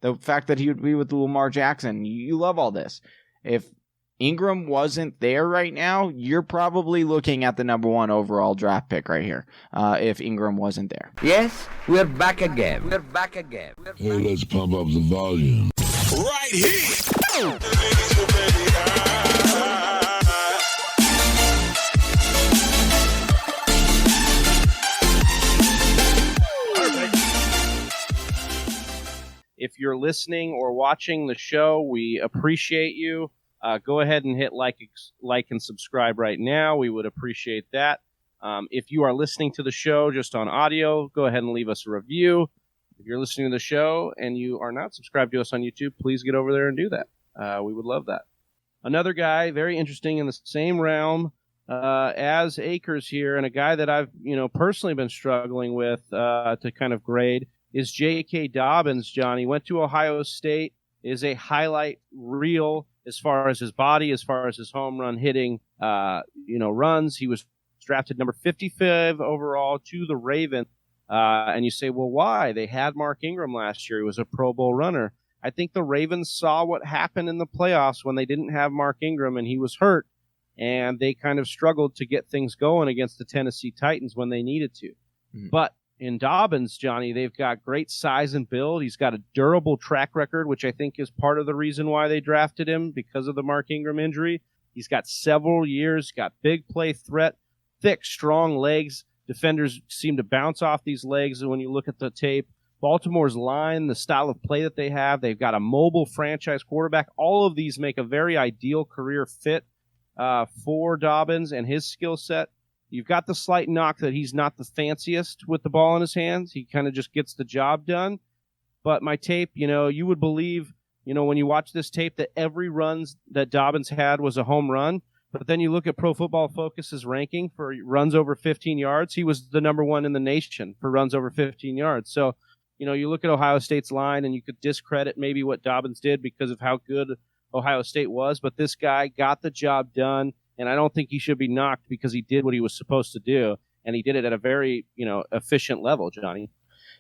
The fact that he would be with Lamar Jackson, you love all this. If Ingram wasn't there right now, you're probably looking at the number 1 overall draft pick right here. If Ingram wasn't there. Yes, we're back again. Hey, let's pump up the volume. Right here. If you're listening or watching the show, we appreciate you. Go ahead and hit like and subscribe right now. We would appreciate that. If you are listening to the show just on audio, go ahead and leave us a review. If you're listening to the show and you are not subscribed to us on YouTube, please get over there and do that. We would love that. Another guy, very interesting in the same realm as Akers here, and a guy that I've personally been struggling with to kind of grade is J.K. Dobbins, Johnny. Went to Ohio State, is a highlight reel as far as his body, as far as his home run hitting, runs. He was drafted number 55 overall to the Ravens. And you say, well, why? They had Mark Ingram last year. He was a Pro Bowl runner. I think the Ravens saw what happened in the playoffs when they didn't have Mark Ingram and he was hurt, and they kind of struggled to get things going against the Tennessee Titans when they needed to. Mm-hmm. But in Dobbins, Johnny, they've got great size and build. He's got a durable track record, which I think is part of the reason why they drafted him, because of the Mark Ingram injury. He's got several years, got big play threat, thick, strong legs. Defenders seem to bounce off these legs when you look at the tape. Baltimore's line, the style of play that they have, they've got a mobile franchise quarterback. All of these make a very ideal career fit for Dobbins and his skill set. You've got the slight knock that he's not the fanciest with the ball in his hands. He kind of just gets the job done. But my tape, you would believe, when you watch this tape, that every run that Dobbins had was a home run. But then you look at Pro Football Focus's ranking for runs over 15 yards. He was the number 1 in the nation for runs over 15 yards. So, you look at Ohio State's line and you could discredit maybe what Dobbins did because of how good Ohio State was. But this guy got the job done. And I don't think he should be knocked because he did what he was supposed to do, and he did it at a very, efficient level, Johnny.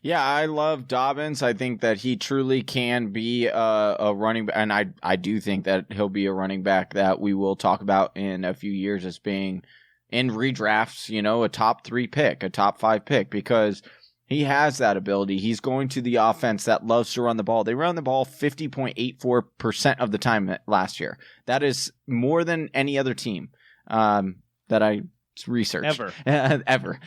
Yeah, I love Dobbins. I think that he truly can be a running back, and I do think that he'll be a running back that we will talk about in a few years as being in redrafts, a top 3 pick, a top 5 pick, because he has that ability. He's going to the offense that loves to run the ball. They ran the ball 50.84% of the time last year. That is more than any other team that I researched. Ever.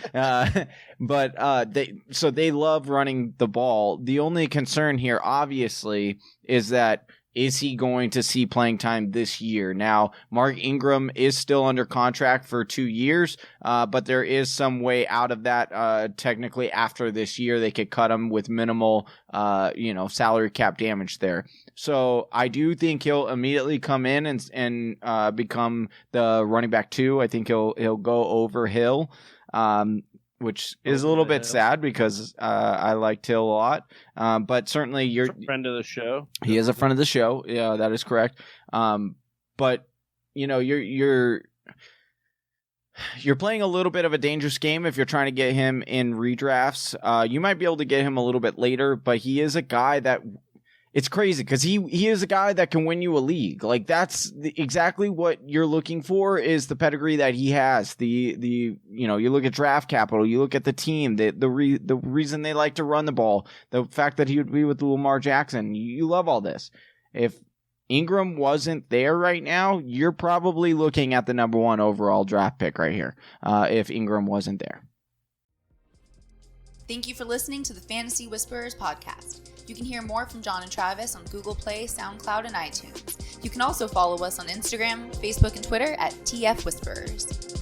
But they love running the ball. The only concern here, obviously, is that is he going to see playing time this year? Now, Mark Ingram is still under contract for 2 years, but there is some way out of that. Technically, after this year, they could cut him with minimal, salary cap damage there. So I do think he'll immediately come in and become the running back 2. I think he'll go over Hill. Which is a little bit sad because I liked Hill a lot. But certainly you're a friend of the show. He is a friend of the show. Yeah, that is correct. But you're playing a little bit of a dangerous game if you're trying to get him in redrafts. You might be able to get him a little bit later, but he is a guy that it's crazy because he is a guy that can win you a league. Like that's exactly what you're looking for is the pedigree that he has. You look at draft capital, you look at the team, the reason they like to run the ball, the fact that he would be with Lamar Jackson. You love all this. If Ingram wasn't there right now, you're probably looking at the number 1 overall draft pick right here. If Ingram wasn't there. Thank you for listening to the Fantasy Whisperers podcast. You can hear more from John and Travis on Google Play, SoundCloud, and iTunes. You can also follow us on Instagram, Facebook, and Twitter at TF Whisperers.